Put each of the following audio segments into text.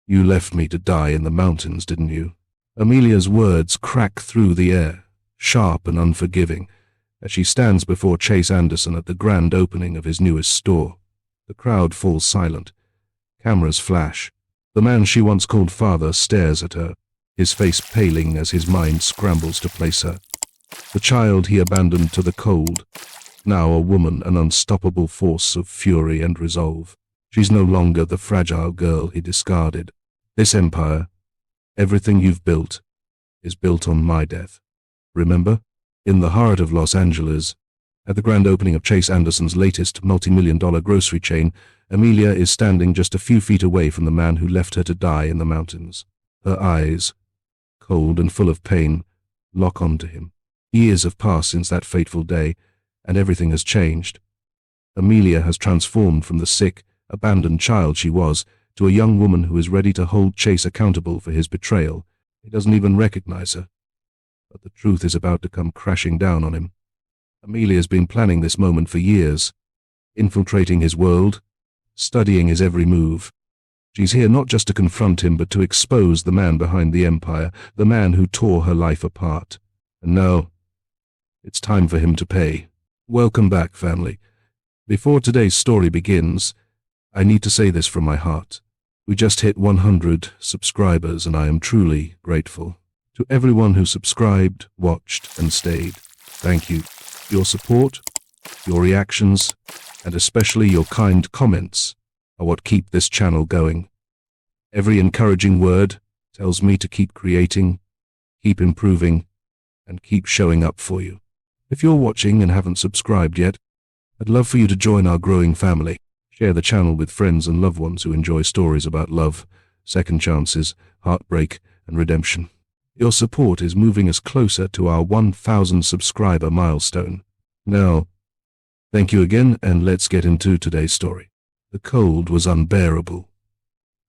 You left me to die in the mountains, didn't you? Amelia's words crack through the air, sharp and unforgiving, as she stands before Chase Anderson at the grand opening of his newest store. The crowd falls silent. Cameras flash. The man she once called father stares at her, his face paling as his mind scrambles to place her. The child he abandoned to the cold, now a woman, an unstoppable force of fury and resolve. She's no longer the fragile girl he discarded. This empire, everything you've built, is built on my death. Remember? In the heart of Los Angeles, at the grand opening of Chase Anderson's latest multi-million-dollar grocery chain, Amelia is standing just a few feet away from the man who left her to die in the mountains. Her eyes, cold and full of pain, lock onto him. Years have passed since that fateful day, and everything has changed. Amelia has transformed from the sick, abandoned child she was to a young woman who is ready to hold Chase accountable for his betrayal. He doesn't even recognize her. But the truth is about to come crashing down on him. Amelia's been planning this moment for years, infiltrating his world, studying his every move. She's here not just to confront him, but to expose the man behind the empire, the man who tore her life apart. And now, it's time for him to pay. Welcome back, family. Before today's story begins, I need to say this from my heart. We just hit 100 subscribers, and I am truly grateful. To everyone who subscribed, watched, and stayed, thank you. Your support, your reactions, and especially your kind comments are what keep this channel going. Every encouraging word tells me to keep creating, keep improving, and keep showing up for you. If you're watching and haven't subscribed yet, I'd love for you to join our growing family. Share the channel with friends and loved ones who enjoy stories about love, second chances, heartbreak, and redemption. Your support is moving us closer to our 1,000 subscriber milestone. Now, thank you again, and let's get into today's story. The cold was unbearable.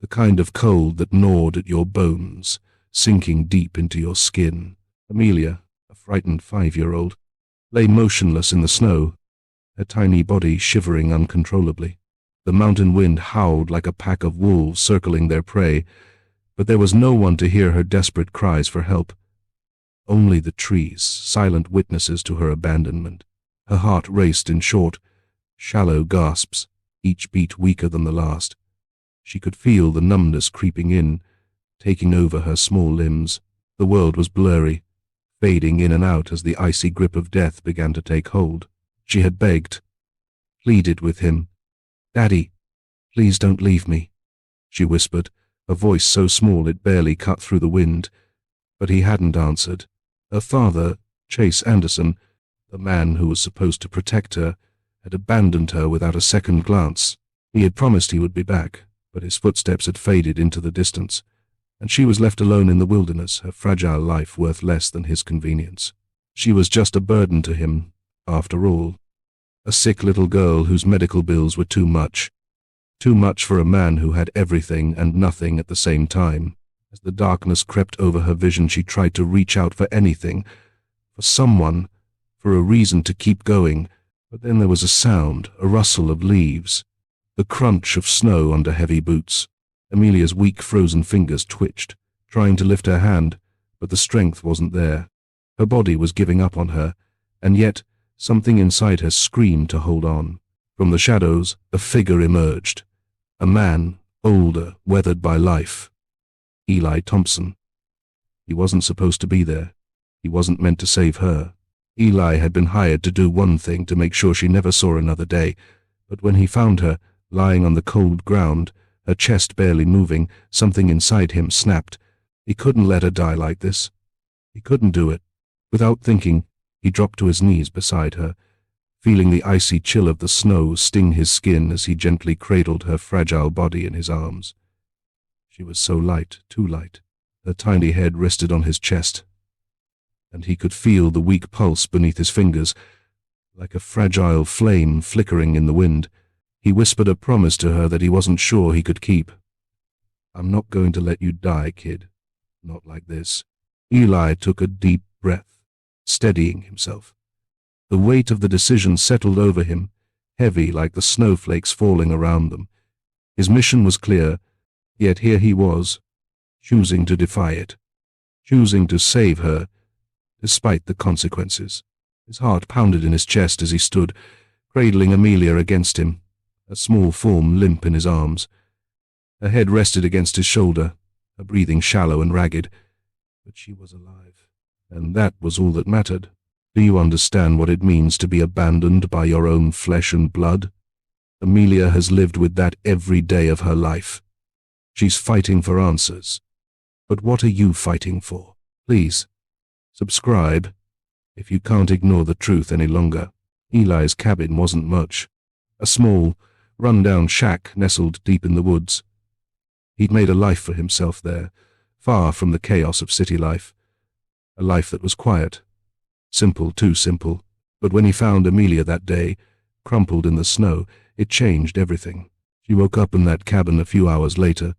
The kind of cold that gnawed at your bones, sinking deep into your skin. Amelia, a frightened 5-year-old, lay motionless in the snow, her tiny body shivering uncontrollably. The mountain wind howled like a pack of wolves circling their prey, but there was no one to hear her desperate cries for help. Only the trees, silent witnesses to her abandonment. Her heart raced in short, shallow gasps, each beat weaker than the last. She could feel the numbness creeping in, taking over her small limbs. The world was blurry, fading in and out as the icy grip of death began to take hold. She had begged, pleaded with him. "Daddy, please don't leave me," she whispered, a voice so small it barely cut through the wind. But he hadn't answered. Her father, Chase Anderson, the man who was supposed to protect her, had abandoned her without a second glance. He had promised he would be back, but his footsteps had faded into the distance, and she was left alone in the wilderness, her fragile life worth less than his convenience. She was just a burden to him, after all. A sick little girl whose medical bills were too much for a man who had everything and nothing at the same time. As the darkness crept over her vision, she tried to reach out for anything, for someone, for a reason to keep going. But then there was a sound, a rustle of leaves, the crunch of snow under heavy boots. Amelia's weak, frozen fingers twitched, trying to lift her hand, but the strength wasn't there. Her body was giving up on her, and yet something inside her screamed to hold on. From the shadows, a figure emerged. A man, older, weathered by life. Eli Thompson. He wasn't supposed to be there. He wasn't meant to save her. Eli had been hired to do one thing, to make sure she never saw another day. But when he found her, lying on the cold ground, her chest barely moving, something inside him snapped. He couldn't let her die like this. He couldn't do it. Without thinking, he dropped to his knees beside her, feeling the icy chill of the snow sting his skin as he gently cradled her fragile body in his arms. She was so light, too light. Her tiny head rested on his chest, and he could feel the weak pulse beneath his fingers, like a fragile flame flickering in the wind. He whispered a promise to her that he wasn't sure he could keep. "I'm not going to let you die, kid. Not like this." Eli took a deep breath, steadying himself. The weight of the decision settled over him, heavy like the snowflakes falling around them. His mission was clear: Yet here he was, choosing to defy it, choosing to save her, despite the consequences. His heart pounded in his chest as he stood, cradling Amelia against him, a small form limp in his arms. Her head rested against his shoulder, her breathing shallow and ragged. But she was alive, and that was all that mattered. Do you understand what it means to be abandoned by your own flesh and blood? Amelia has lived with that every day of her life. She's fighting for answers. But what are you fighting for? Please, subscribe if you can't ignore the truth any longer. Eli's cabin wasn't much. A small, run-down shack nestled deep in the woods. He'd made a life for himself there, far from the chaos of city life. A life that was quiet. Simple, too simple. But when he found Amelia that day, crumpled in the snow, it changed everything. She woke up in that cabin a few hours later,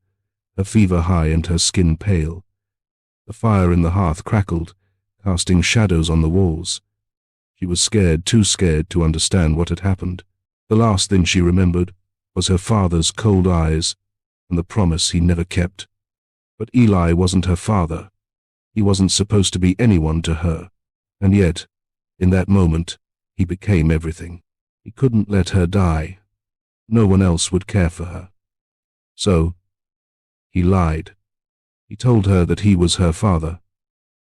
her fever high and her skin pale. The fire in the hearth crackled, casting shadows on the walls. She was scared, too scared to understand what had happened. The last thing she remembered was her father's cold eyes and the promise he never kept. But Eli wasn't her father. He wasn't supposed to be anyone to her. And yet, in that moment, he became everything. He couldn't let her die. No one else would care for her. So, he lied. He told her that he was her father,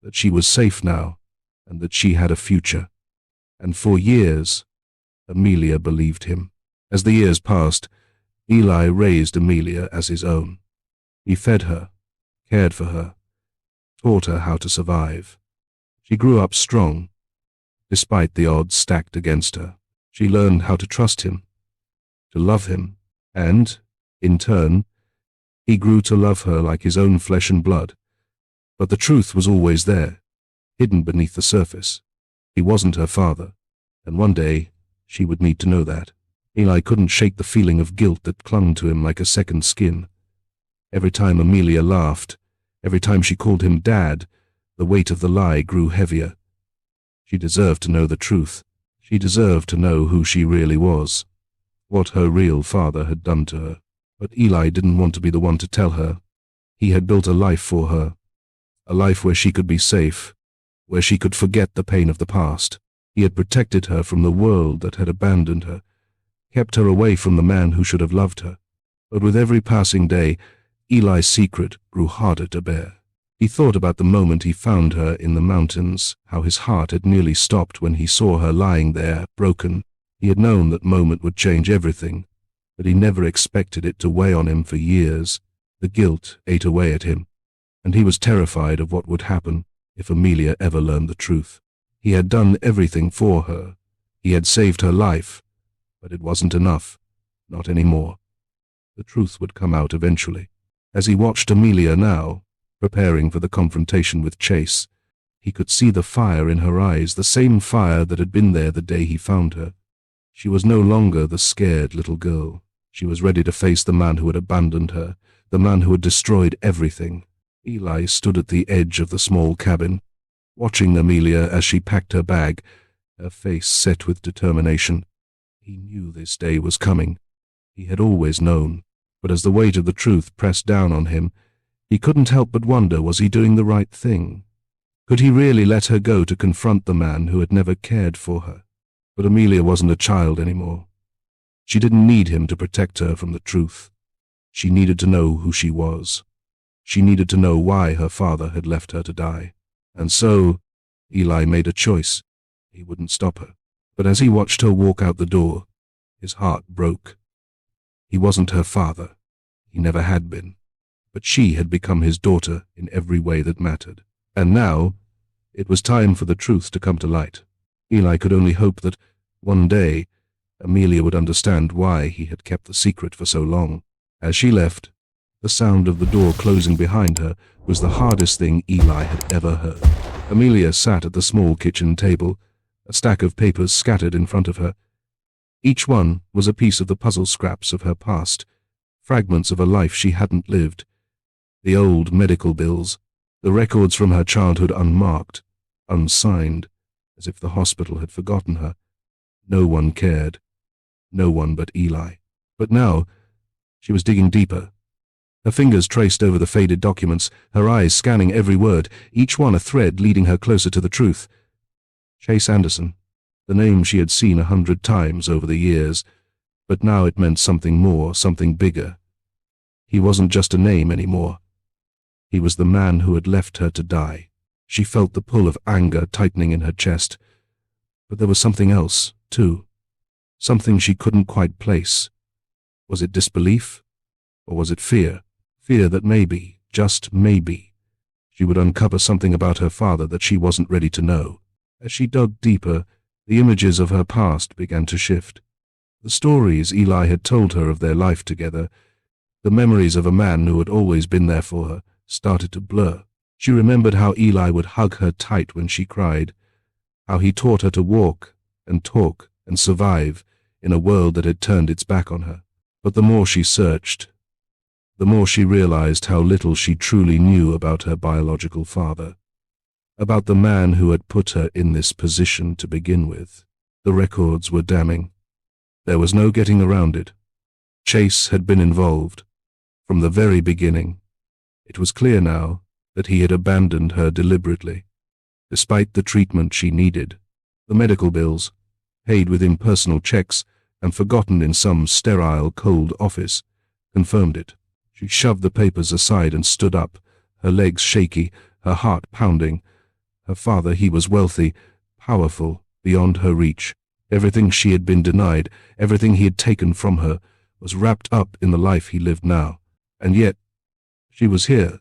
that she was safe now, and that she had a future. And for years, Amelia believed him. As the years passed, Eli raised Amelia as his own. He fed her, cared for her, taught her how to survive. She grew up strong, despite the odds stacked against her. She learned how to trust him, to love him, and, in turn, he grew to love her like his own flesh and blood. But the truth was always there, hidden beneath the surface. He wasn't her father, and one day she would need to know that. Eli couldn't shake the feeling of guilt that clung to him like a second skin. Every time Amelia laughed, every time she called him Dad, the weight of the lie grew heavier. She deserved to know the truth. She deserved to know who she really was, what her real father had done to her. But Eli didn't want to be the one to tell her. He had built a life for her, a life where she could be safe, where she could forget the pain of the past. He had protected her from the world that had abandoned her, kept her away from the man who should have loved her. But with every passing day, Eli's secret grew harder to bear. He thought about the moment he found her in the mountains, how his heart had nearly stopped when he saw her lying there, broken. He had known that moment would change everything, but he never expected it to weigh on him for years. The guilt ate away at him, and he was terrified of what would happen if Amelia ever learned the truth. He had done everything for her. He had saved her life, but it wasn't enough, not anymore. The truth would come out eventually. As he watched Amelia now, preparing for the confrontation with Chase, he could see the fire in her eyes, the same fire that had been there the day he found her. She was no longer the scared little girl. She was ready to face the man who had abandoned her, the man who had destroyed everything. Eli stood at the edge of the small cabin, watching Amelia as she packed her bag, her face set with determination. He knew this day was coming. He had always known, but as the weight of the truth pressed down on him, he couldn't help but wonder, was he doing the right thing? Could he really let her go to confront the man who had never cared for her? But Amelia wasn't a child anymore. She didn't need him to protect her from the truth. She needed to know who she was. She needed to know why her father had left her to die. And so, Eli made a choice. He wouldn't stop her. But as he watched her walk out the door, his heart broke. He wasn't her father. He never had been. But she had become his daughter in every way that mattered. And now, it was time for the truth to come to light. Eli could only hope that, one day, Amelia would understand why he had kept the secret for so long. As she left, the sound of the door closing behind her was the hardest thing Eli had ever heard. Amelia sat at the small kitchen table, a stack of papers scattered in front of her. Each one was a piece of the puzzle scraps of her past, fragments of a life she hadn't lived. The old medical bills, the records from her childhood unmarked, unsigned, as if the hospital had forgotten her. No one cared. No one but Eli. But now, she was digging deeper. Her fingers traced over the faded documents, her eyes scanning every word, each one a thread leading her closer to the truth. Chase Anderson, the name she had seen 100 times over the years, but now it meant something more, something bigger. He wasn't just a name anymore. He was the man who had left her to die. She felt the pull of anger tightening in her chest. But there was something else, too. Something she couldn't quite place. Was it disbelief? Or was it fear? Fear that maybe, just maybe, she would uncover something about her father that she wasn't ready to know. As she dug deeper, the images of her past began to shift. The stories Eli had told her of their life together, the memories of a man who had always been there for her, started to blur. She remembered how Eli would hug her tight when she cried, how he taught her to walk and talk and survive in a world that had turned its back on her. But the more she searched, the more she realized how little she truly knew about her biological father, about the man who had put her in this position to begin with. The records were damning. There was no getting around it. Chase had been involved from the very beginning. It was clear now that he had abandoned her deliberately, despite the treatment she needed. The medical bills, paid with impersonal checks and forgotten in some sterile, cold office, confirmed it. She shoved the papers aside and stood up, her legs shaky, her heart pounding. Her father, he was wealthy, powerful, beyond her reach. Everything she had been denied, everything he had taken from her, was wrapped up in the life he lived now. And yet, she was here,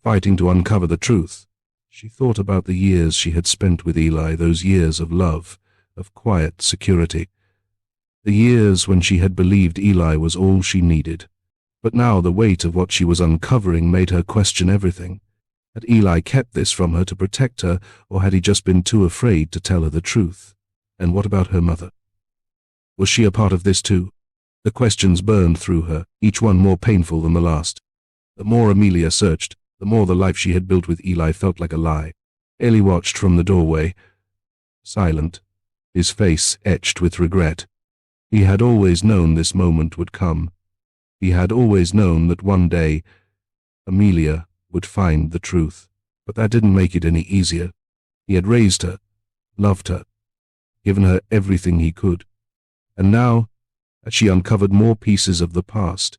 fighting to uncover the truth. She thought about the years she had spent with Eli, those years of love, of quiet security. The years when she had believed Eli was all she needed. But now the weight of what she was uncovering made her question everything. Had Eli kept this from her to protect her, or had he just been too afraid to tell her the truth? And what about her mother? Was she a part of this too? The questions burned through her, each one more painful than the last. The more Amelia searched, the more the life she had built with Eli felt like a lie. Eli watched from the doorway, silent, his face etched with regret. He had always known this moment would come. He had always known that one day, Amelia would find the truth. But that didn't make it any easier. He had raised her, loved her, given her everything he could. And now, as she uncovered more pieces of the past,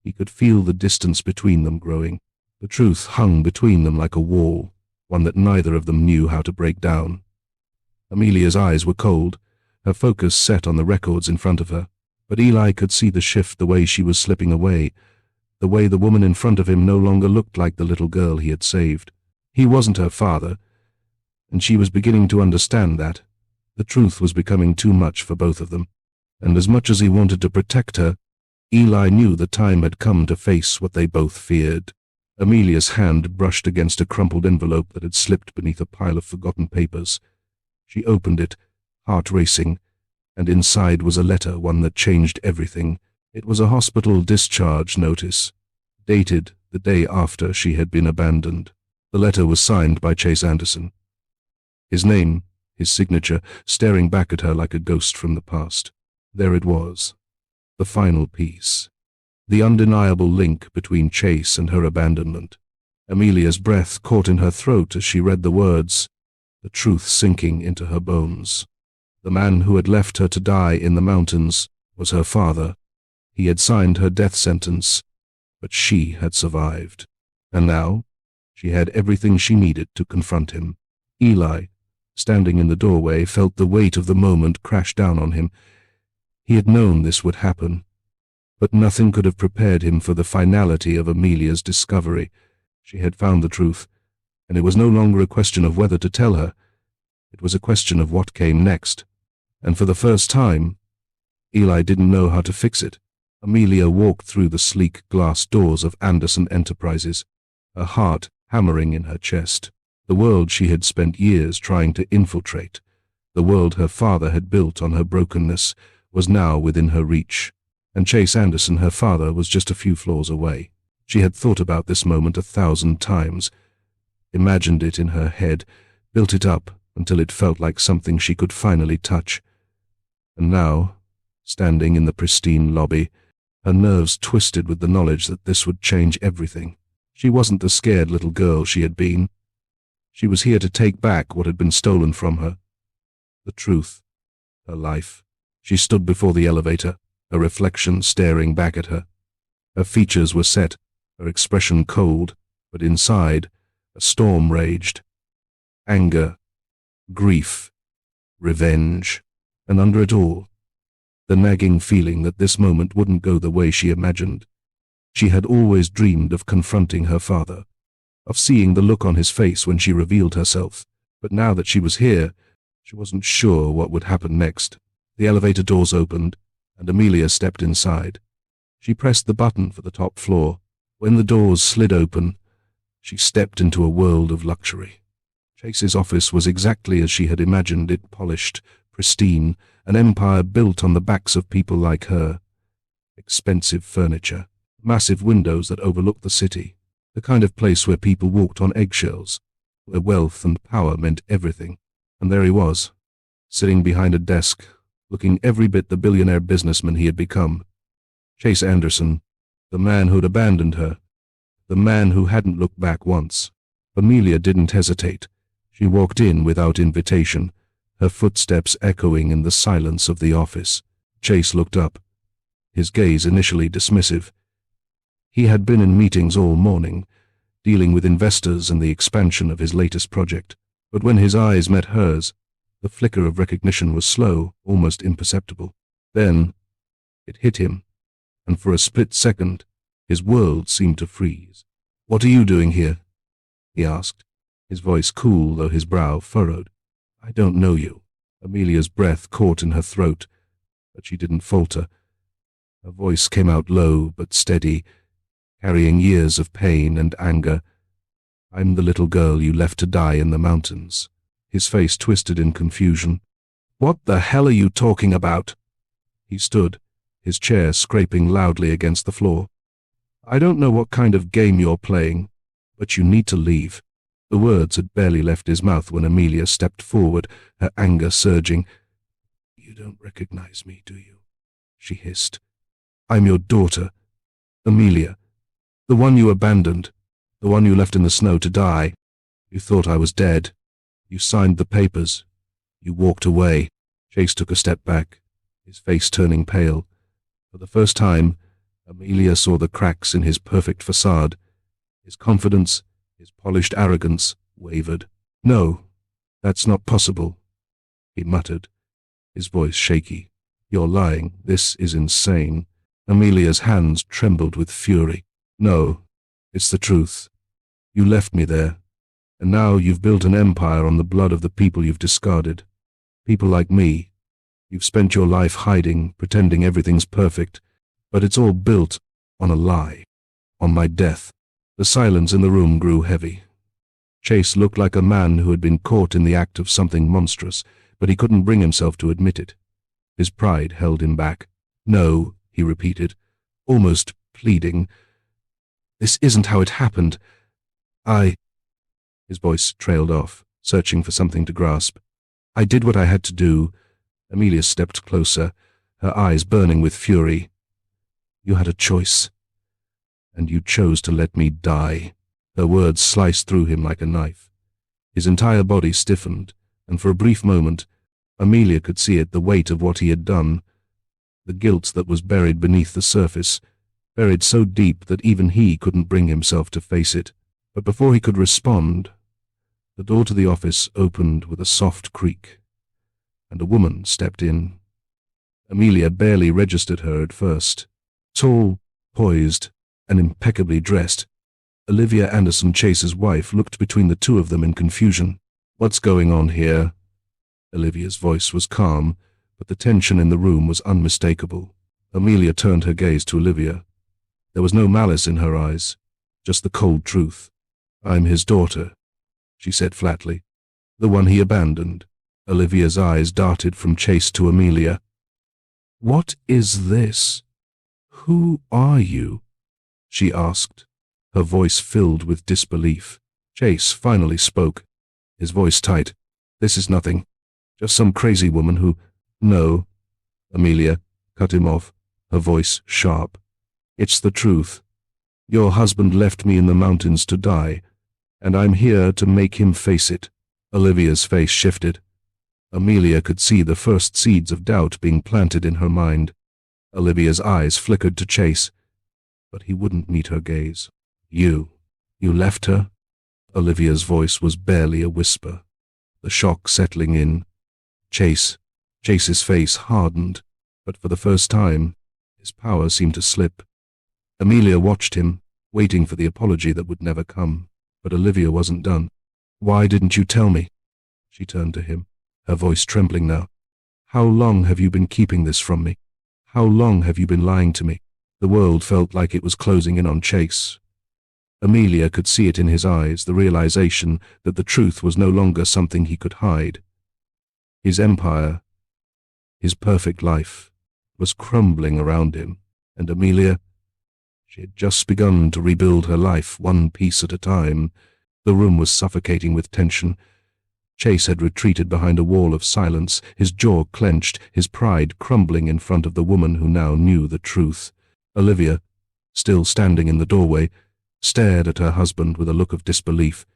he could feel the distance between them growing. The truth hung between them like a wall, one that neither of them knew how to break down. Amelia's eyes were cold, her focus set on the records in front of her. But Eli could see the shift, the way she was slipping away, the way the woman in front of him no longer looked like the little girl he had saved. He wasn't her father, and she was beginning to understand that. The truth was becoming too much for both of them, and as much as he wanted to protect her, Eli knew the time had come to face what they both feared. Amelia's hand brushed against a crumpled envelope that had slipped beneath a pile of forgotten papers. She opened it, heart racing, and inside was a letter, one that changed everything. It was a hospital discharge notice, dated the day after she had been abandoned. The letter was signed by Chase Anderson. His name, his signature, staring back at her like a ghost from the past. There it was, the final piece, the undeniable link between Chase and her abandonment. Amelia's breath caught in her throat as she read the words, the truth sinking into her bones. The man who had left her to die in the mountains was her father. He had signed her death sentence, but she had survived. And now, she had everything she needed to confront him. Eli, standing in the doorway, felt the weight of the moment crash down on him. He had known this would happen, but nothing could have prepared him for the finality of Amelia's discovery. She had found the truth, and it was no longer a question of whether to tell her. It was a question of what came next. And for the first time, Eli didn't know how to fix it. Amelia walked through the sleek glass doors of Anderson Enterprises, her heart hammering in her chest. The world she had spent years trying to infiltrate, the world her father had built on her brokenness, was now within her reach. And Chase Anderson, her father, was just a few floors away. She had thought about this moment 1,000 times, imagined it in her head, built it up until it felt like something she could finally touch. And now, standing in the pristine lobby, Her nerves twisted with the knowledge that this would change everything. She wasn't the scared little girl she had been. She was here to take back what had been stolen from her. The truth. Her life. She stood before the elevator, her reflection staring back at her. Her features were set, her expression cold, but inside, a storm raged. Anger, grief, revenge, and under it all, the nagging feeling that this moment wouldn't go the way she imagined. She had always dreamed of confronting her father, of seeing the look on his face when she revealed herself, but now that she was here, she wasn't sure what would happen next. The elevator doors opened, and Amelia stepped inside. She pressed the button for the top floor. When the doors slid open, she stepped into a world of luxury. Chase's office was exactly as she had imagined it, polished, pristine, an empire built on the backs of people like her. Expensive furniture, massive windows that overlooked the city, the kind of place where people walked on eggshells, where wealth and power meant everything. And there he was, sitting behind a desk, looking every bit the billionaire businessman he had become. Chase Anderson, the man who'd abandoned her, the man who hadn't looked back once. Amelia didn't hesitate. She walked in without invitation, her footsteps echoing in the silence of the office. Chase looked up, his gaze initially dismissive. He had been in meetings all morning, dealing with investors and the expansion of his latest project, but when his eyes met hers, the flicker of recognition was slow, almost imperceptible. Then, it hit him, and for a split second, his world seemed to freeze. "What are you doing here?" he asked, his voice cool though his brow furrowed. "I don't know you." Amelia's breath caught in her throat, but she didn't falter. Her voice came out low but steady, carrying years of pain and anger. "I'm the little girl you left to die in the mountains." His face twisted in confusion. "What the hell are you talking about?" He stood, his chair scraping loudly against the floor. "I don't know what kind of game you're playing, but you need to leave." The words had barely left his mouth when Amelia stepped forward, her anger surging. "You don't recognize me, do you?" she hissed. "I'm your daughter, Amelia, the one you abandoned, the one you left in the snow to die. You thought I was dead. You signed the papers. You walked away." Chase took a step back, his face turning pale. For the first time, Amelia saw the cracks in his perfect facade. His confidence, his polished arrogance, wavered. "No, that's not possible," he muttered, his voice shaky. "You're lying. This is insane." Amelia's hands trembled with fury. "No, it's the truth. You left me there, and now you've built an empire on the blood of the people you've discarded. People like me. You've spent your life hiding, pretending everything's perfect, but it's all built on a lie, on my death." The silence in the room grew heavy. Chase looked like a man who had been caught in the act of something monstrous, but he couldn't bring himself to admit it. His pride held him back. "No," he repeated, almost pleading. "This isn't how it happened. His voice trailed off, searching for something to grasp. "I did what I had to do." Amelia stepped closer, her eyes burning with fury. "You had a choice, and you chose to let me die." Her words sliced through him like a knife. His entire body stiffened, and for a brief moment, Amelia could see it, the weight of what he had done, the guilt that was buried beneath the surface, buried so deep that even he couldn't bring himself to face it. But before he could respond, the door to the office opened with a soft creak, and a woman stepped in. Amelia barely registered her at first. Tall, poised, and impeccably dressed, Olivia Anderson Chase's wife looked between the two of them in confusion. "What's going on here?" Olivia's voice was calm, but the tension in the room was unmistakable. Amelia turned her gaze to Olivia. There was no malice in her eyes, just the cold truth. "I'm his daughter," she said flatly. "The one he abandoned." Olivia's eyes darted from Chase to Amelia. "What is this? Who are you?" she asked, her voice filled with disbelief. Chase finally spoke, his voice tight. "This is nothing. Just some crazy woman who—" "No," Amelia cut him off, her voice sharp. It's the truth. Your husband left me in the mountains to die, and I'm here to make him face it." Olivia's face shifted. Amelia could see the first seeds of doubt being planted in her mind. Olivia's eyes flickered to Chase, but he wouldn't meet her gaze. You left her?" Olivia's voice was barely a whisper, the shock settling in. Chase's face hardened, but for the first time, his power seemed to slip. Amelia watched him, waiting for the apology that would never come, but Olivia wasn't done. "Why didn't you tell me?" She turned to him, her voice trembling now. "How long have you been keeping this from me? How long have you been lying to me?" The world felt like it was closing in on Chase. Amelia could see it in his eyes, the realization that the truth was no longer something he could hide. His empire, his perfect life, was crumbling around him, and Amelia, she had just begun to rebuild her life one piece at a time. The room was suffocating with tension. Chase had retreated behind a wall of silence, his jaw clenched, his pride crumbling in front of the woman who now knew the truth. Olivia, still standing in the doorway, stared at her husband with a look of disbelief.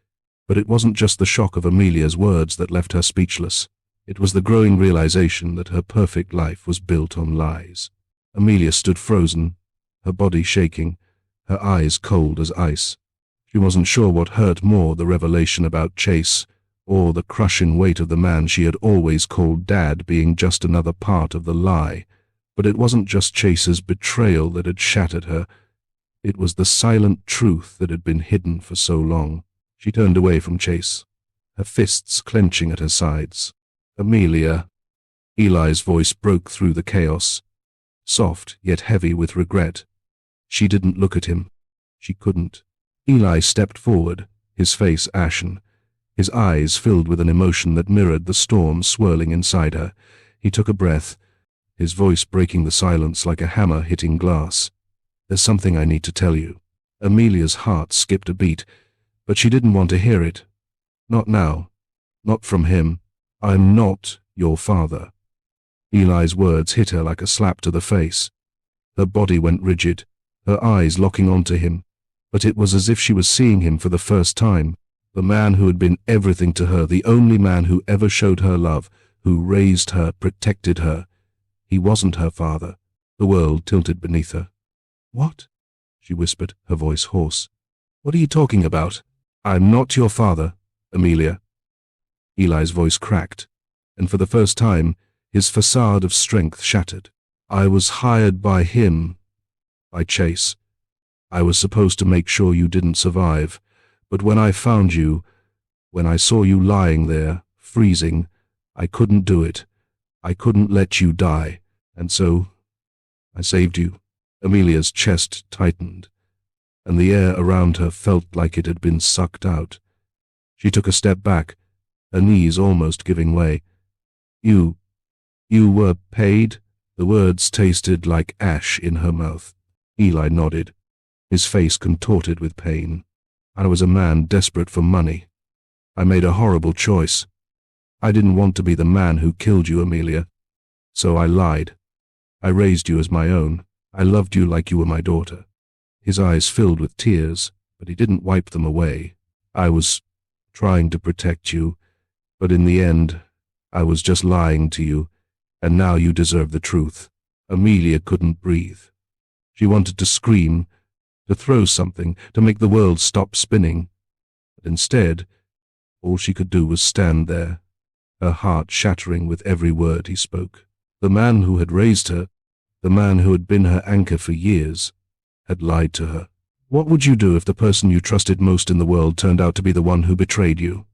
But it wasn't just the shock of Amelia's words that left her speechless. It was the growing realization that her perfect life was built on lies. Amelia stood frozen, her body shaking, her eyes cold as ice. She wasn't sure what hurt more, the revelation about Chase, or the crushing weight of the man she had always called Dad being just another part of the lie. But it wasn't just Chase's betrayal that had shattered her. It was the silent truth that had been hidden for so long. She turned away from Chase, her fists clenching at her sides. "Amelia." Eli's voice broke through the chaos, soft yet heavy with regret. She didn't look at him. She couldn't. Eli stepped forward, his face ashen, his eyes filled with an emotion that mirrored the storm swirling inside her. He took a breath, his voice breaking the silence like a hammer hitting glass. "There's something I need to tell you." Amelia's heart skipped a beat, but she didn't want to hear it. Not now. Not from him. "I'm not your father." Eli's words hit her like a slap to the face. Her body went rigid, her eyes locking onto him, but it was as if she was seeing him for the first time. The man who had been everything to her, the only man who ever showed her love, who raised her, protected her. He wasn't her father. The world tilted beneath her. "What?" she whispered, her voice hoarse. "What are you talking about?" "I'm not your father, Amelia." Eli's voice cracked, and for the first time, his facade of strength shattered. "I was hired by him, by Chase. I was supposed to make sure you didn't survive, but when I found you, when I saw you lying there, freezing, I couldn't do it. I couldn't let you die, and so I saved you." Amelia's chest tightened, and the air around her felt like it had been sucked out. She took a step back, her knees almost giving way. You were paid?" The words tasted like ash in her mouth. Eli nodded, his face contorted with pain. "I was a man desperate for money. I made a horrible choice. I didn't want to be the man who killed you, Amelia. So I lied. I raised you as my own. I loved you like you were my daughter." His eyes filled with tears, but he didn't wipe them away. "I was trying to protect you, but in the end, I was just lying to you, and now you deserve the truth." Amelia couldn't breathe. She wanted to scream, to throw something, to make the world stop spinning. But instead, all she could do was stand there, her heart shattering with every word he spoke. The man who had raised her, the man who had been her anchor for years, had lied to her. "What would you do if the person you trusted most in the world turned out to be the one who betrayed you?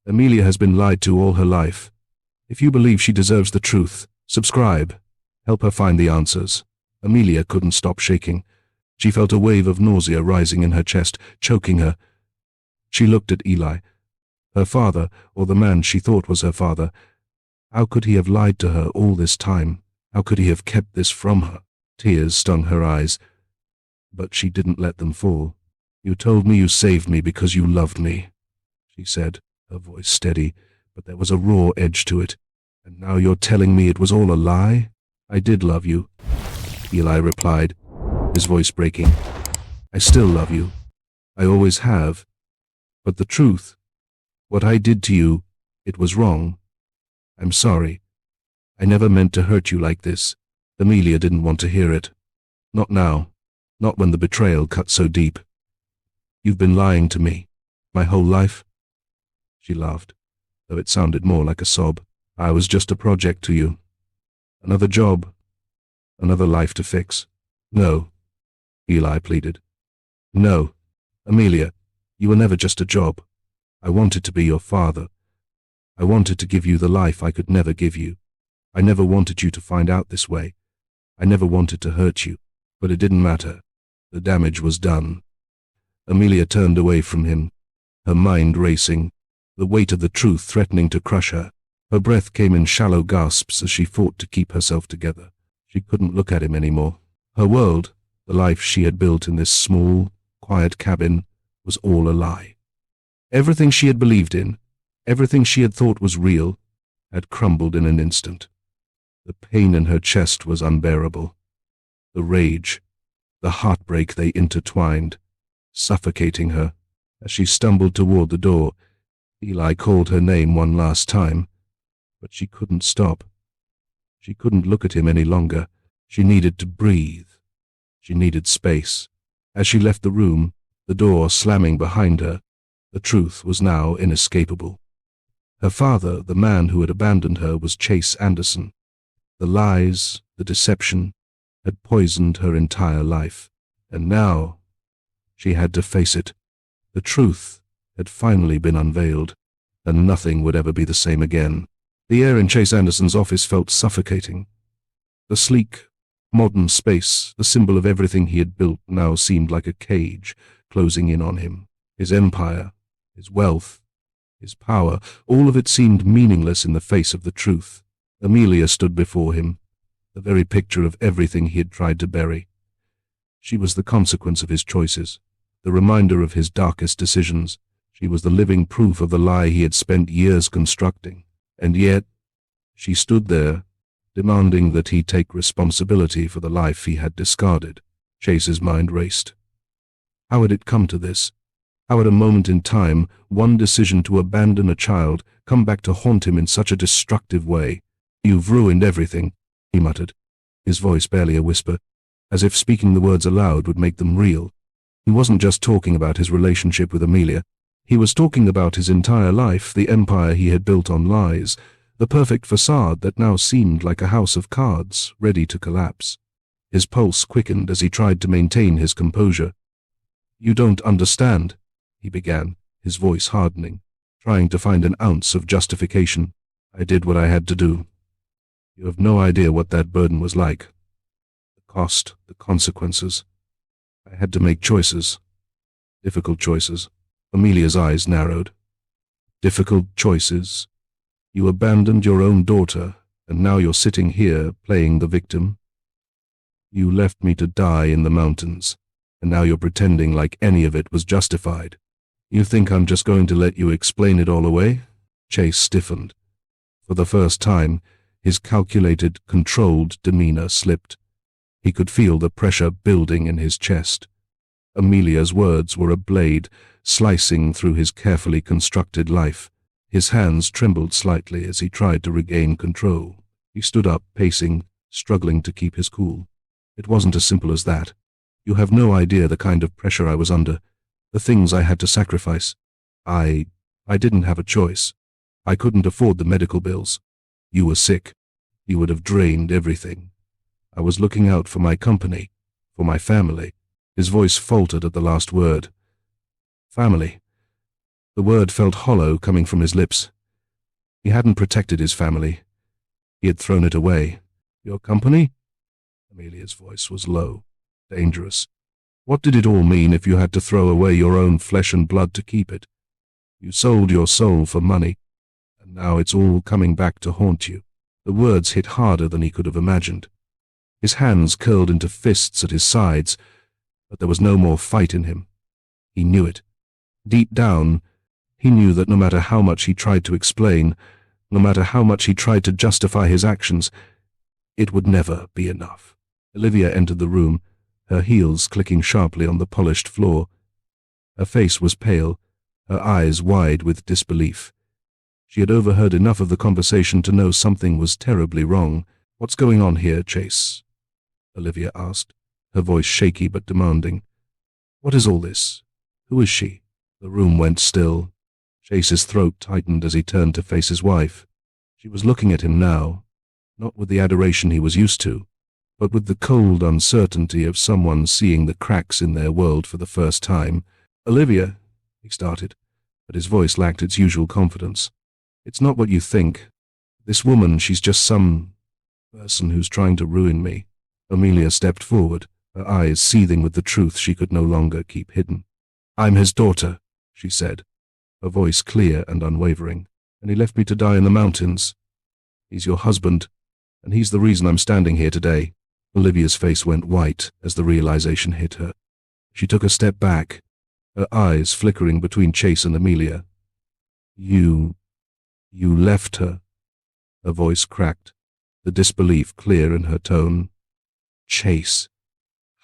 Amelia has been lied to all her life. If you believe she deserves the truth, subscribe. Help her find the answers." Amelia couldn't stop shaking. She felt a wave of nausea rising in her chest, choking her. She looked at Eli. Her father, or the man she thought was her father. How could he have lied to her all this time? How could he have kept this from her? Tears stung her eyes, but she didn't let them fall. "You told me you saved me because you loved me," she said, her voice steady, but there was a raw edge to it. "And now you're telling me it was all a lie?" "I did love you," Eli replied, his voice breaking. I still love you. I always have. But the truth, what I did to you, it was wrong. I'm sorry. I never meant to hurt you like this. Amelia didn't want to hear it. Not now. Not when the betrayal cut so deep. You've been lying to me. My whole life? She laughed, though it sounded more like a sob. I was just a project to you. Another job. Another life to fix. No, Eli pleaded. No, Amelia, you were never just a job. I wanted to be your father. I wanted to give you the life I could never give you. I never wanted you to find out this way. I never wanted to hurt you, but it didn't matter. The damage was done. Amelia turned away from him, her mind racing, the weight of the truth threatening to crush her. Her breath came in shallow gasps as she fought to keep herself together. She couldn't look at him anymore. Her world, the life she had built in this small, quiet cabin, was all a lie. Everything she had believed in, everything she had thought was real, had crumbled in an instant. The pain in her chest was unbearable. The rage, the heartbreak, they intertwined, suffocating her. As she stumbled toward the door, Eli called her name one last time, but she couldn't stop. She couldn't look at him any longer. She needed to breathe. She needed space. As she left the room, the door slamming behind her, the truth was now inescapable. Her father, the man who had abandoned her, was Chase Anderson. The lies, the deception, had poisoned her entire life. And now, she had to face it. The truth had finally been unveiled, and nothing would ever be the same again. The air in Chase Anderson's office felt suffocating. The sleek, modern space, the symbol of everything he had built, now seemed like a cage closing in on him. His empire, his wealth, his power, all of it seemed meaningless in the face of the truth. Amelia stood before him, the very picture of everything he had tried to bury. She was the consequence of his choices, the reminder of his darkest decisions. She was the living proof of the lie he had spent years constructing. And yet, she stood there, demanding that he take responsibility for the life he had discarded. Chase's mind raced. How had it come to this? How had a moment in time, one decision to abandon a child, come back to haunt him in such a destructive way? You've ruined everything, he muttered, his voice barely a whisper, as if speaking the words aloud would make them real. He wasn't just talking about his relationship with Amelia. He was talking about his entire life, the empire he had built on lies, the perfect facade that now seemed like a house of cards, ready to collapse. His pulse quickened as he tried to maintain his composure. You don't understand, he began, his voice hardening, trying to find an ounce of justification. I did what I had to do. You have no idea what that burden was like. The cost, the consequences. I had to make choices. Difficult choices. Amelia's eyes narrowed. Difficult choices. You abandoned your own daughter, and now you're sitting here playing the victim. You left me to die in the mountains, and now you're pretending like any of it was justified. You think I'm just going to let you explain it all away? Chase stiffened. For the first time, his calculated, controlled demeanor slipped. He could feel the pressure building in his chest. Amelia's words were a blade, slicing through his carefully constructed life. His hands trembled slightly as he tried to regain control. He stood up, pacing, struggling to keep his cool. It wasn't as simple as that. You have no idea the kind of pressure I was under, the things I had to sacrifice. I didn't have a choice. I couldn't afford the medical bills. You were sick. You would have drained everything. I was looking out for my company, for my family. His voice faltered at the last word. Family. The word felt hollow coming from his lips. He hadn't protected his family. He had thrown it away. Your company? Amelia's voice was low, dangerous. What did it all mean if you had to throw away your own flesh and blood to keep it? You sold your soul for money, and now it's all coming back to haunt you. The words hit harder than he could have imagined. His hands curled into fists at his sides, but there was no more fight in him. He knew it. Deep down, he knew that no matter how much he tried to explain, no matter how much he tried to justify his actions, it would never be enough. Olivia entered the room, her heels clicking sharply on the polished floor. Her face was pale, her eyes wide with disbelief. She had overheard enough of the conversation to know something was terribly wrong. "What's going on here, Chase?" Olivia asked, her voice shaky but demanding. "What is all this? Who is she?" The room went still. Chase's throat tightened as he turned to face his wife. She was looking at him now, not with the adoration he was used to, but with the cold uncertainty of someone seeing the cracks in their world for the first time. "Olivia," he started, but his voice lacked its usual confidence. "It's not what you think. This woman, she's just some person who's trying to ruin me." Amelia stepped forward, her eyes seething with the truth she could no longer keep hidden. "I'm his daughter," she said, her voice clear and unwavering, "and he left me to die in the mountains. He's your husband, and he's the reason I'm standing here today." Olivia's face went white as the realization hit her. She took a step back, her eyes flickering between Chase and Amelia. You left her." Her voice cracked, the disbelief clear in her tone. "Chase,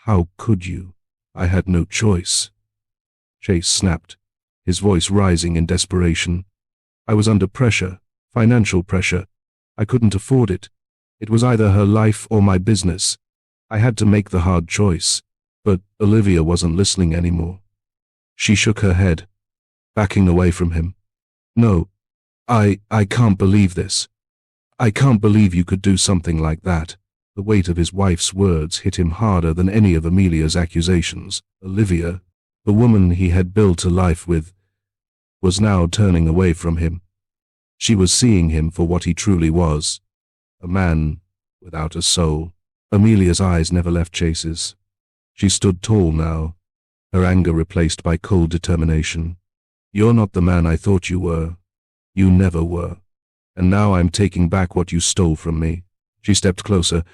how could you? I had no choice." Chase snapped, his voice rising in desperation. "I was under pressure, financial pressure. I couldn't afford it. It was either her life or my business. I had to make the hard choice." But Olivia wasn't listening anymore. She shook her head, backing away from him. "No, I can't believe this. I can't believe you could do something like that." The weight of his wife's words hit him harder than any of Amelia's accusations. Olivia, the woman he had built a life with, was now turning away from him. She was seeing him for what he truly was, a man without a soul. Amelia's eyes never left Chase's. She stood tall now, her anger replaced by cold determination. "You're not the man I thought you were. You never were. And now I'm taking back what you stole from me." She stepped closer,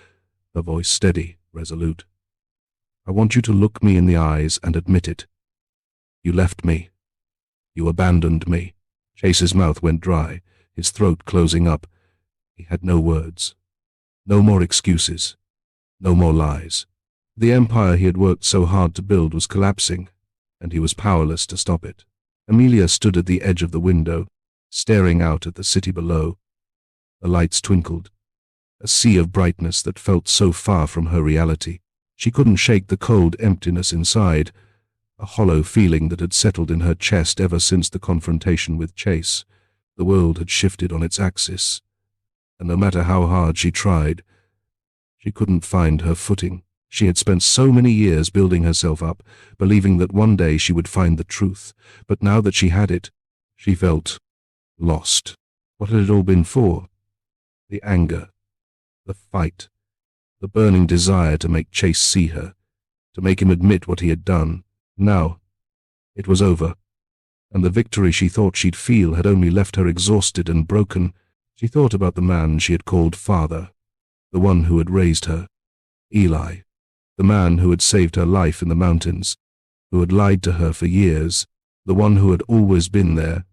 her voice steady, resolute. "I want you to look me in the eyes and admit it. You left me. You abandoned me." Chase's mouth went dry, his throat closing up. He had no words. No more excuses. No more lies. The empire he had worked so hard to build was collapsing, and he was powerless to stop it. Amelia stood at the edge of the window, staring out at the city below. The lights twinkled, a sea of brightness that felt so far from her reality. She couldn't shake the cold emptiness inside, a hollow feeling that had settled in her chest ever since the confrontation with Chase. The world had shifted on its axis, and no matter how hard she tried, she couldn't find her footing. She had spent so many years building herself up, believing that one day she would find the truth, but now that she had it, she felt lost. What had it all been for? The anger, the fight, the burning desire to make Chase see her, to make him admit what he had done. Now, it was over, and the victory she thought she'd feel had only left her exhausted and broken. She thought about the man she had called father, the one who had raised her, Eli, the man who had saved her life in the mountains, who had lied to her for years, the one who had always been there,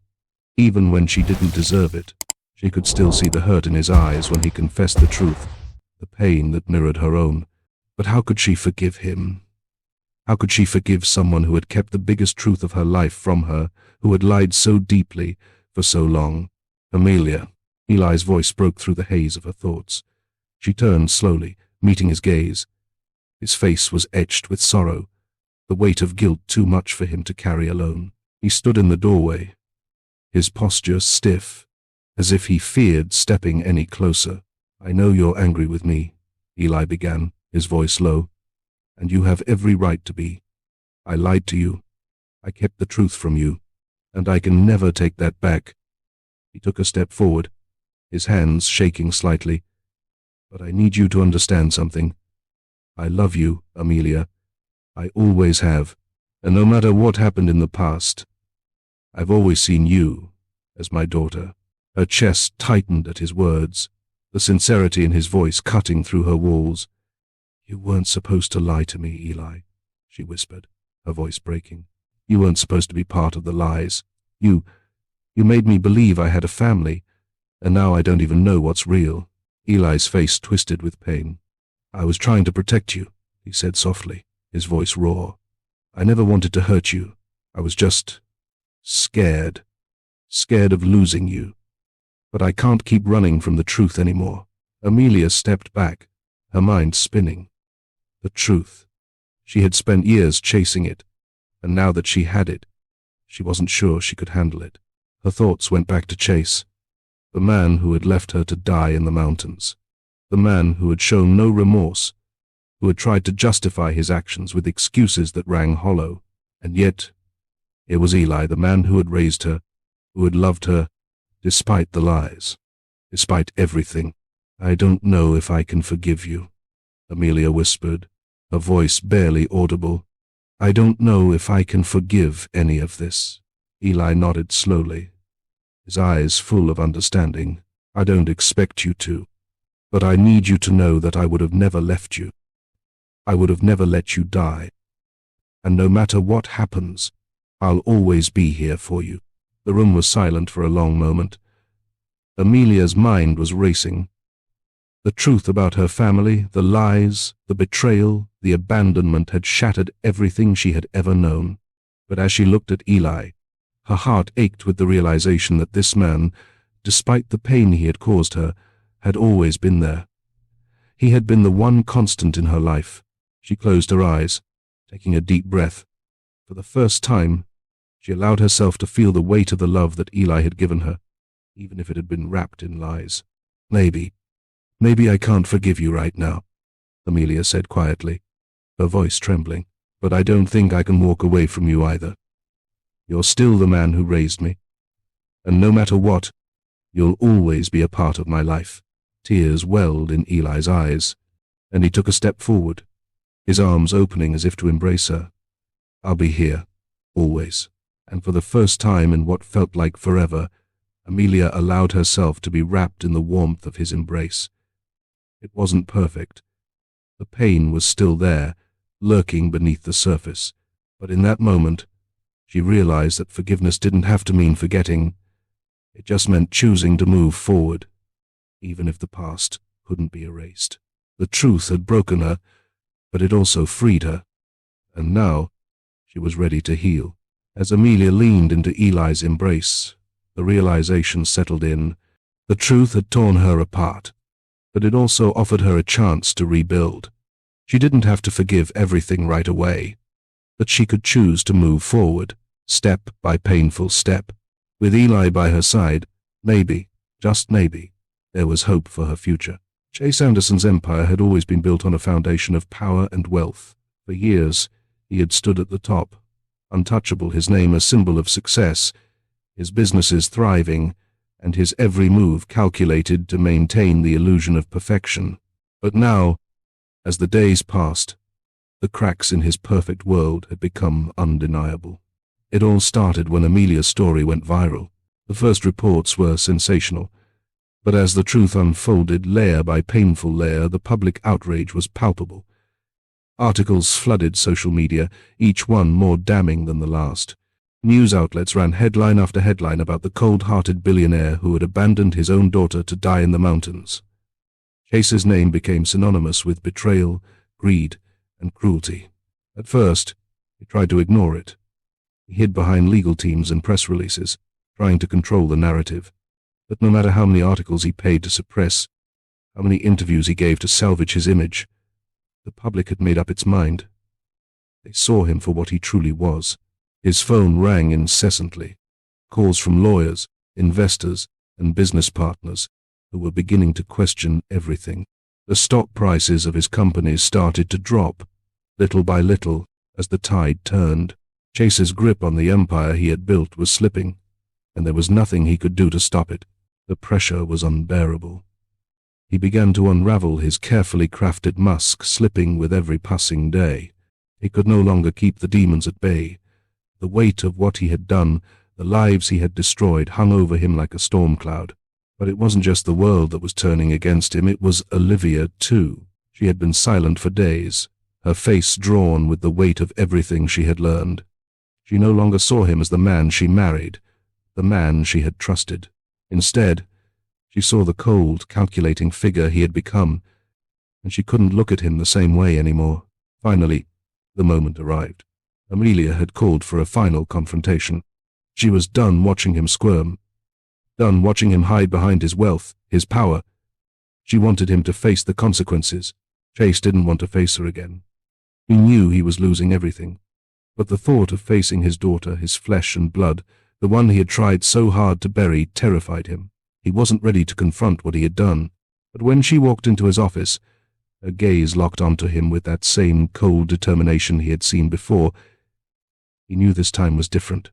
even when she didn't deserve it. She could still see the hurt in his eyes when he confessed the truth, the pain that mirrored her own. But how could she forgive him? How could she forgive someone who had kept the biggest truth of her life from her, who had lied so deeply for so long? "Amelia." Eli's voice broke through the haze of her thoughts. She turned slowly, meeting his gaze. His face was etched with sorrow, the weight of guilt too much for him to carry alone. He stood in the doorway, his posture stiff, as if he feared stepping any closer. "I know you're angry with me," Eli began, his voice low, "and you have every right to be. I lied to you. I kept the truth from you, and I can never take that back." He took a step forward, his hands shaking slightly. "But I need you to understand something. I love you, Amelia. I always have, and no matter what happened in the past, I've always seen you as my daughter." Her chest tightened at his words, the sincerity in his voice cutting through her walls. "You weren't supposed to lie to me, Eli," she whispered, her voice breaking. "You weren't supposed to be part of the lies. You made me believe I had a family, and now I don't even know what's real." Eli's face twisted with pain. "I was trying to protect you," he said softly. his voice raw. "I never wanted to hurt you. I was just scared. Scared of losing you. But I can't keep running from the truth anymore." Amelia stepped back, her mind spinning. The truth. She had spent years chasing it, and now that she had it, she wasn't sure she could handle it. Her thoughts went back to Chase, the man who had left her to die in the mountains, the man who had shown no remorse, who had tried to justify his actions with excuses that rang hollow. And yet, it was Eli, the man who had raised her, who had loved her, despite the lies, despite everything. "I don't know if I can forgive you," Amelia whispered, her voice barely audible. "I don't know if I can forgive any of this." Eli nodded slowly, his eyes full of understanding. "I don't expect you to, but I need you to know that I would have never left you. I would have never let you die. And no matter what happens, I'll always be here for you." The room was silent for a long moment. Amelia's mind was racing. The truth about her family, the lies, the betrayal, the abandonment had shattered everything she had ever known. But as she looked at Eli, her heart ached with the realization that this man, despite the pain he had caused her, had always been there. He had been the one constant in her life. She closed her eyes, taking a deep breath. For the first time, she allowed herself to feel the weight of the love that Eli had given her, even if it had been wrapped in lies. Maybe I can't forgive you right now," Amelia said quietly, her voice trembling. "But I don't think I can walk away from you either. You're still the man who raised me, and no matter what, you'll always be a part of my life." Tears welled in Eli's eyes, and he took a step forward, his arms opening as if to embrace her. "I'll be here, always." And for the first time in what felt like forever, Amelia allowed herself to be wrapped in the warmth of his embrace. It wasn't perfect. The pain was still there, lurking beneath the surface, but in that moment, she realized that forgiveness didn't have to mean forgetting. It just meant choosing to move forward, even if the past couldn't be erased. The truth had broken her, but it also freed her, and now she was ready to heal. As Amelia leaned into Eli's embrace, the realization settled in. The truth had torn her apart, but it also offered her a chance to rebuild. She didn't have to forgive everything right away, but she could choose to move forward, step by painful step. With Eli by her side, maybe, just maybe, there was hope for her future. Chase Anderson's empire had always been built on a foundation of power and wealth. For years, he had stood at the top, untouchable, his name a symbol of success, his businesses thriving, and his every move calculated to maintain the illusion of perfection. But now, as the days passed, the cracks in his perfect world had become undeniable. It all started when Amelia's story went viral. The first reports were sensational, but as the truth unfolded layer by painful layer, the public outrage was palpable. Articles flooded social media, each one more damning than the last. News outlets ran headline after headline about the cold-hearted billionaire who had abandoned his own daughter to die in the mountains. Chase's name became synonymous with betrayal, greed, and cruelty. At first, he tried to ignore it. He hid behind legal teams and press releases, trying to control the narrative. But no matter how many articles he paid to suppress, how many interviews he gave to salvage his image, the public had made up its mind. They saw him for what he truly was. His phone rang incessantly, calls from lawyers, investors, and business partners who were beginning to question everything. The stock prices of his companies started to drop, little by little, as the tide turned. Chase's grip on the empire he had built was slipping, and there was nothing he could do to stop it. The pressure was unbearable. He began to unravel his carefully crafted mask, slipping with every passing day. He could no longer keep the demons at bay. The weight of what he had done, the lives he had destroyed, hung over him like a storm cloud. But it wasn't just the world that was turning against him, it was Olivia too. She had been silent for days, her face drawn with the weight of everything she had learned. She no longer saw him as the man she married, the man she had trusted. Instead, she saw the cold, calculating figure he had become, and she couldn't look at him the same way anymore. Finally, The moment arrived. Amelia had called for a final confrontation. She was done watching him squirm, done watching him hide behind his wealth, his power. She wanted him to face the consequences. Chase didn't want to face her again. He knew he was losing everything. But the thought of facing his daughter, his flesh and blood, the one he had tried so hard to bury, terrified him. He wasn't ready to confront what he had done. But when she walked into his office, her gaze locked onto him with that same cold determination he had seen before. He knew this time was different.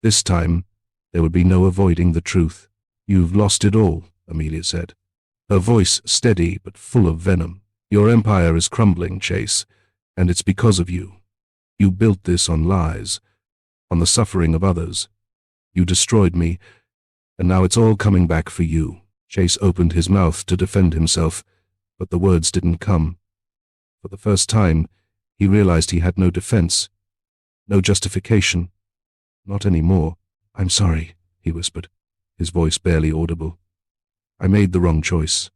This time, there would be no avoiding the truth. "You've lost it all," Amelia said, her voice steady but full of venom. "Your empire is crumbling, Chase, and it's because of you. You built this on lies, on the suffering of others. You destroyed me, and now it's all coming back for you." Chase opened his mouth to defend himself, but the words didn't come. For the first time, he realized he had no defense, no justification. Not anymore. "I'm sorry," he whispered, his voice barely audible. "I made the wrong choice.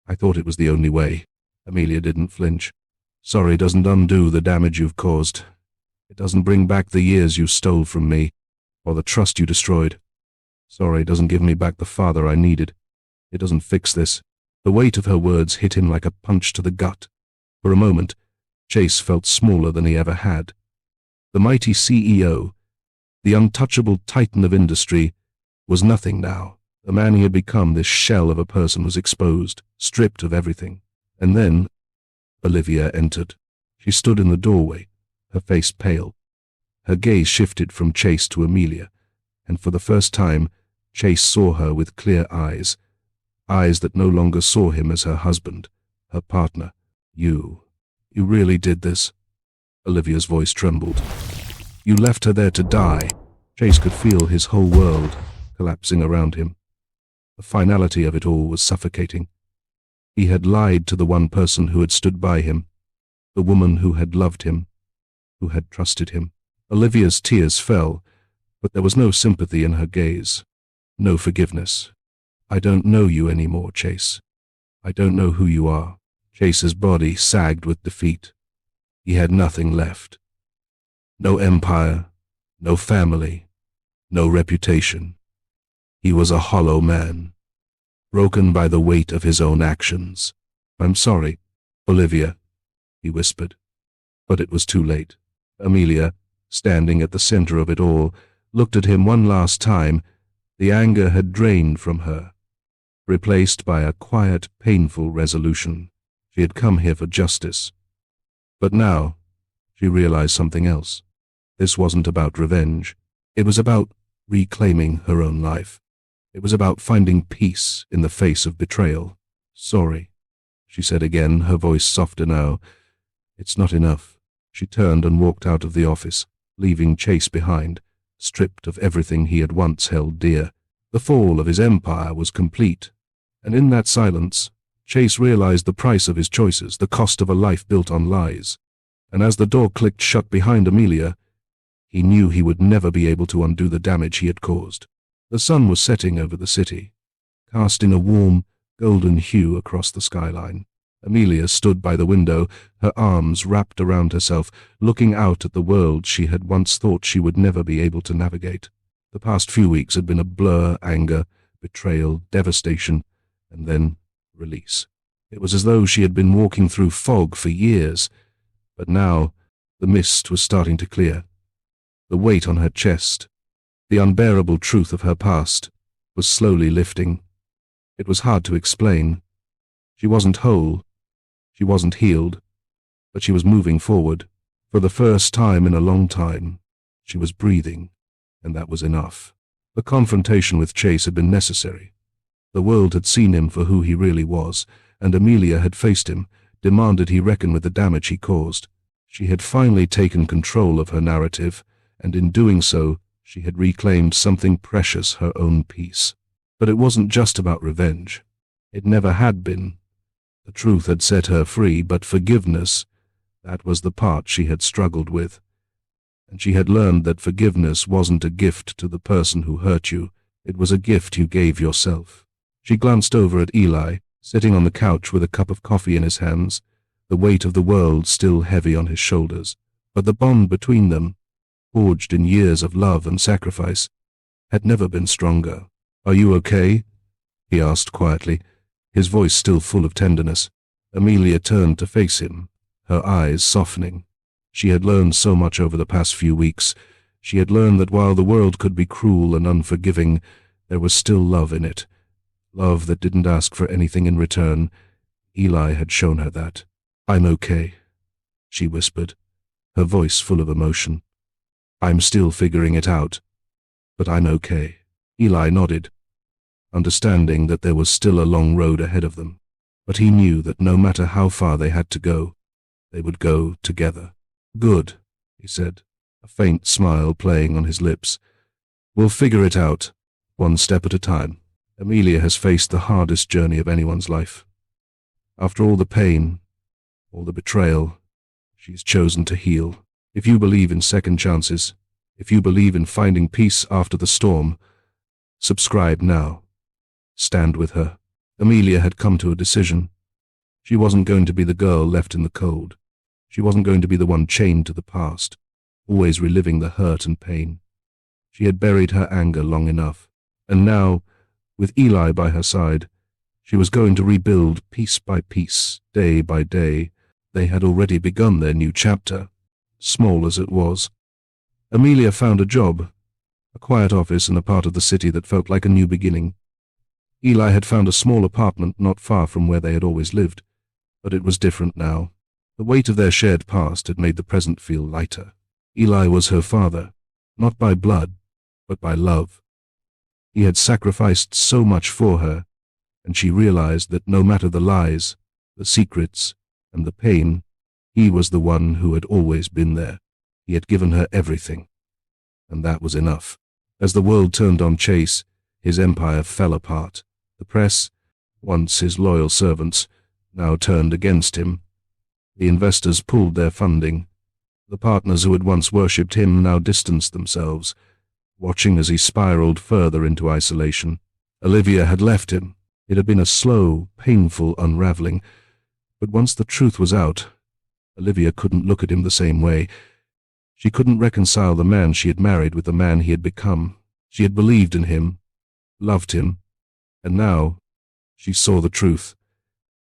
I thought it was the only way." Amelia didn't flinch. "Sorry doesn't undo the damage you've caused. It doesn't bring back the years you stole from me, or the trust you destroyed. Sorry doesn't give me back the father I needed. It doesn't fix this." The weight of her words hit him like a punch to the gut. For a moment, Chase felt smaller than he ever had. The mighty CEO, the untouchable titan of industry, was nothing now. The man he had become, this shell of a person, was exposed, stripped of everything. And then Olivia entered. She stood in the doorway, her face pale. Her gaze shifted from Chase to Amelia, and for the first time, Chase saw her with clear eyes, eyes that no longer saw him as her husband, her partner. You really did this?" Olivia's voice trembled. "You left her there to die." Chase could feel his whole world collapsing around him. The finality of it all was suffocating. He had lied to the one person who had stood by him, the woman who had loved him, who had trusted him. Olivia's tears fell, but there was no sympathy in her gaze, no forgiveness. "I don't know you anymore, Chase. I don't know who you are." Chase's body sagged with defeat. He had nothing left. No empire, no family, no reputation. He was a hollow man, broken by the weight of his own actions. "I'm sorry, Olivia," he whispered. But it was too late. Amelia, standing at the center of it all, looked at him one last time. The anger had drained from her, replaced by a quiet, painful resolution. She had come here for justice. But now, she realized something else. This wasn't about revenge. It was about reclaiming her own life. It was about finding peace in the face of betrayal. "Sorry," she said again, her voice softer now. "It's not enough." She turned and walked out of the office, leaving Chase behind, stripped of everything he had once held dear. The fall of his empire was complete, and in that silence, Chase realized the price of his choices, the cost of a life built on lies. And as the door clicked shut behind Amelia, he knew he would never be able to undo the damage he had caused. The sun was setting over the city, casting a warm, golden hue across the skyline. Amelia stood by the window, her arms wrapped around herself, looking out at the world she had once thought she would never be able to navigate. The past few weeks had been a blur: anger, betrayal, devastation, and then release. It was as though she had been walking through fog for years, but now the mist was starting to clear. The weight on her chest, the unbearable truth of her past, was slowly lifting. It was hard to explain. She wasn't whole, she wasn't healed, but she was moving forward. For the first time in a long time, she was breathing, and that was enough. The confrontation with Chase had been necessary. The world had seen him for who he really was, and Amelia had faced him, demanded he reckon with the damage he caused. She had finally taken control of her narrative, and in doing so, she had reclaimed something precious, her own peace. But it wasn't just about revenge. It never had been. The truth had set her free, but forgiveness, that was the part she had struggled with. And she had learned that forgiveness wasn't a gift to the person who hurt you, it was a gift you gave yourself. She glanced over at Eli, sitting on the couch with a cup of coffee in his hands, the weight of the world still heavy on his shoulders. But the bond between them, forged in years of love and sacrifice, had never been stronger. "Are you okay?" he asked quietly, his voice still full of tenderness. Amelia turned to face him, her eyes softening. She had learned so much over the past few weeks. She had learned that while the world could be cruel and unforgiving, there was still love in it. Love that didn't ask for anything in return. Eli had shown her that. "I'm okay," she whispered, her voice full of emotion. "I'm still figuring it out, but I'm okay." Eli nodded, understanding that there was still a long road ahead of them, but he knew that no matter how far they had to go, they would go together. "Good," he said, a faint smile playing on his lips. "We'll figure it out, one step at a time." Amelia has faced the hardest journey of anyone's life. After all the pain, all the betrayal, she's chosen to heal. If you believe in second chances, if you believe in finding peace after the storm, subscribe now. Stand with her. Amelia had come to a decision. She wasn't going to be the girl left in the cold. She wasn't going to be the one chained to the past, always reliving the hurt and pain. She had buried her anger long enough, and now, with Eli by her side, she was going to rebuild piece by piece, day by day. They had already begun their new chapter, small as it was. Amelia found a job, a quiet office in a part of the city that felt like a new beginning. Eli had found a small apartment not far from where they had always lived, but it was different now. The weight of their shared past had made the present feel lighter. Eli was her father, not by blood, but by love. He had sacrificed so much for her, and she realized that no matter the lies, the secrets, and the pain, he was the one who had always been there. He had given her everything, and that was enough. As the world turned on Chase, his empire fell apart. The press, once his loyal servants, now turned against him. The investors pulled their funding. The partners who had once worshipped him now distanced themselves, watching as he spiraled further into isolation. Olivia had left him. It had been a slow, painful unraveling, but once the truth was out, Olivia couldn't look at him the same way. She couldn't reconcile the man she had married with the man he had become. She had believed in him, loved him, and now she saw the truth.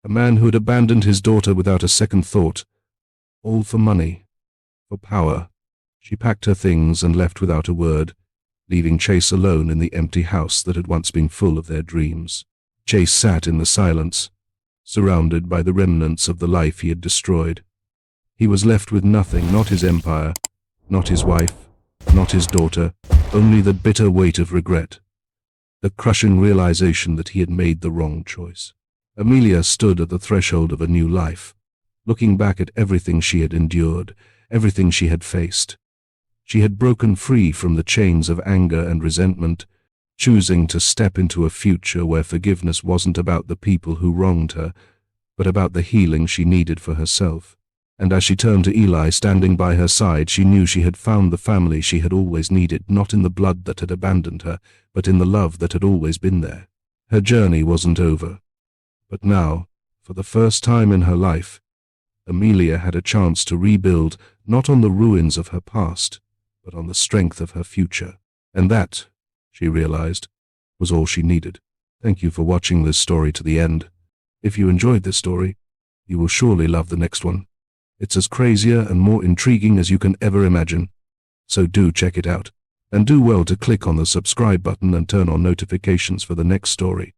A man who had abandoned his daughter without a second thought, all for money, for power. She packed her things and left without a word, leaving Chase alone in the empty house that had once been full of their dreams. Chase sat in the silence, surrounded by the remnants of the life he had destroyed. He was left with nothing, not his empire, not his wife, not his daughter, only the bitter weight of regret, the crushing realization that he had made the wrong choice. Amelia stood at the threshold of a new life, looking back at everything she had endured, everything she had faced. She had broken free from the chains of anger and resentment, choosing to step into a future where forgiveness wasn't about the people who wronged her, but about the healing she needed for herself. And as she turned to Eli standing by her side, she knew she had found the family she had always needed, not in the blood that had abandoned her, but in the love that had always been there. Her journey wasn't over. But now, for the first time in her life, Amelia had a chance to rebuild not on the ruins of her past, but on the strength of her future. And that, she realized, was all she needed. Thank you for watching this story to the end. If you enjoyed this story, you will surely love the next one. It's as crazier and more intriguing as you can ever imagine. So do check it out. And do well to click on the subscribe button and turn on notifications for the next story.